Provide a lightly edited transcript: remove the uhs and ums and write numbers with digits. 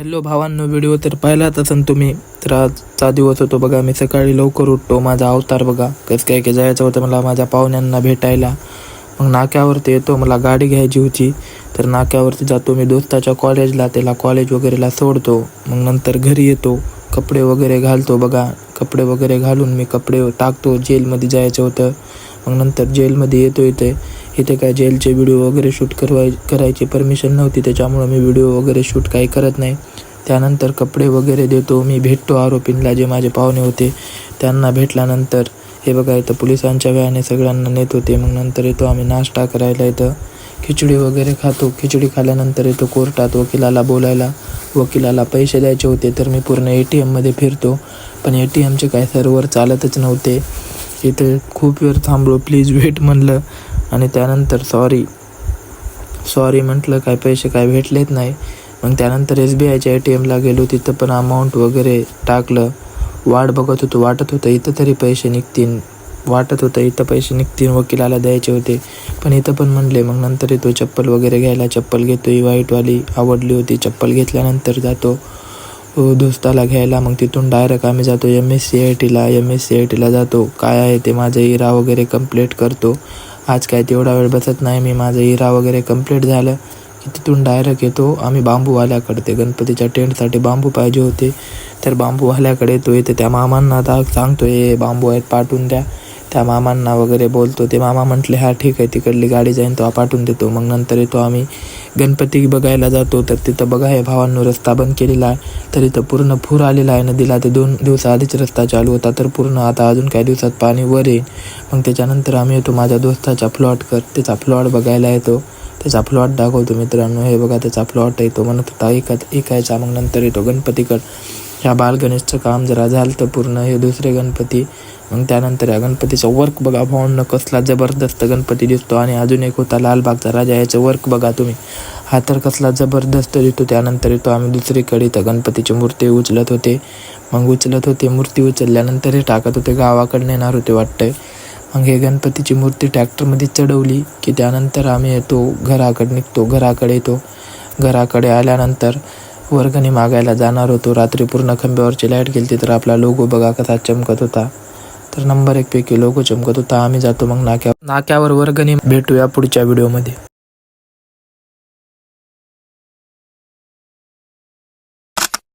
Hello भावांनो, video तर पाहिलाच असन तुम्ही. तर आजचा दिवस होतो बघा. मी सकाळी लवकर उठतो. माझा अवतार बघा कसं काय की जायचं होतं मला माझ्या पाहुण्यांना भेटायला. मग नाक्यावरती येतो, मला गाडी घ्यायची होती. तर नाक्यावरती जातो मी दोस्ताच्या कॉलेजला, त्याला कॉलेज वगैरेला सोडतो. मग नंतर घरी येतो, कपडे वगैरे घालतो बघा. कपडे वगैरे घालून मी कपडे टाकतो. जेलमध्ये जायचं होतं. मग नंतर जेलमध्ये येतो. इथे काय जेलचे व्हिडिओ वगैरे शूट करायची परमिशन नव्हती, त्याच्यामुळं मी व्हिडिओ वगैरे शूट काही करत नाही. त्यानंतर कपडे वगैरे देतो. मी भेटतो आरोपींना, जे माझे पाहुणे होते त्यांना. भेटल्यानंतर हे बघा इथं पोलिसांच्या व्याने सगळ्यांना नेत होते. मग नंतर येतो आम्ही नाश्ता करायला. इथं खिचडी वगैरे खातो. खिचडी खाल्यानंतर येतो कोर्टात वकिलाला बोलायला. वकिलाला पैसे द्यायचे होते, तर मी पूर्ण ATMमध्ये फिरतो. पण ATMचे काय सर्व्हर चालतच नव्हते. इथे खूप वेळ थांबलो. प्लीज वेट म्हणलं आणि त्यानंतर सॉरी म्हटलं. काय पैसे काय भेटलेत नाही. मग त्यानंतर SBIच्या ATMला गेलो. तिथं पण अमाऊंट वगैरे टाकलं. वाटत होतं इथं तरी पैसे निघतील. इथं पैसे निघतील, वकिलाला द्यायचे होते. पण इथं पण म्हणले. मग नंतर येतो चप्पल वगैरे घ्यायला. चप्पल घेतो, ही व्हाईटवाली आवडली होती. चप्पल घेतल्यानंतर जातो दोस्ताला घ्यायला. मग तिथून डायरेक्ट आम्ही जातो MSCITला जातो. काय आहे ते माझं इरा वगैरे कंप्लीट करतो. आज काय तेवढा वेळ बसत नाही मी. माझं इरा वगैरे कंप्लीट झालं की तिथून डायरेक्ट येतो आम्ही बांबूवाल्याकडे. ते गणपतीच्या टेंटसाठी बांबू पाहिजे होते, तर बांबूवाल्याकडे येतो. इथे त्या मामांना सांगतो हे बांबू आहेत पाठवून द्या. त्या मामांना वगैरे बोलतो. ते मामा म्हटले हा ठीक आहे, तिकडली गाडी जाईन तो पाठवून देतो. मग नंतर येतो आम्ही गणपती बघायला जातो. तर तिथं बघा हे भावांनो रस्ता बंद केलेला आहे. तर इथं पूर्ण पूर आलेला आहे नदीला. ते 2 दिवसाआधीच रस्ता चालू होता, तर पूर्ण आता अजून काही दिवसात पाणी वर येईल. मग त्याच्यानंतर आम्ही येतो माझ्या दोस्ताच्या त्याचा प्लॉट बघायला येतो. त्याचा प्लॉट दाखवतो मित्रांनो. हे बघा त्याचा प्लॉट येतो. म्हणत होता ऐकायचा. मग नंतर येतो गणपतीकडं. ह्या बालगणेशचं काम जरा झालं तर पूर्ण, हे दुसरे गणपती. मग त्यानंतर या गणपतीचं वर्क बघा भावांनो, कसला जबरदस्त गणपती दिसतो. आणि अजून एक होता लालबागचा राजा, याचं वर्क बघा तुम्ही. हा तर कसला जबरदस्त दिसतो. त्यानंतर येतो आम्ही दुसरीकडे. तर गणपतीची मूर्ती उचलत होते. मूर्ती उचलल्यानंतर हे टाकत होते, गावाकडे नेणार होते वाटतंय. मग हे गणपतीची मूर्ती ट्रॅक्टरमध्ये चढवली की त्यानंतर आम्ही येतो घराकडे येतो. घराकडे आल्यानंतर वर्गणी मागायला जाणार होतो. रात्री पूर्ण खांब्यावरची लाईट गेली तर आपला लोगो बघा कसा चमकत होता. तर नंबर 1 पैकी लोगो चमकत होता. आम्ही जातो मग नाक्यावर वर्गणी. भेटूया पुढच्या व्हिडिओमध्ये.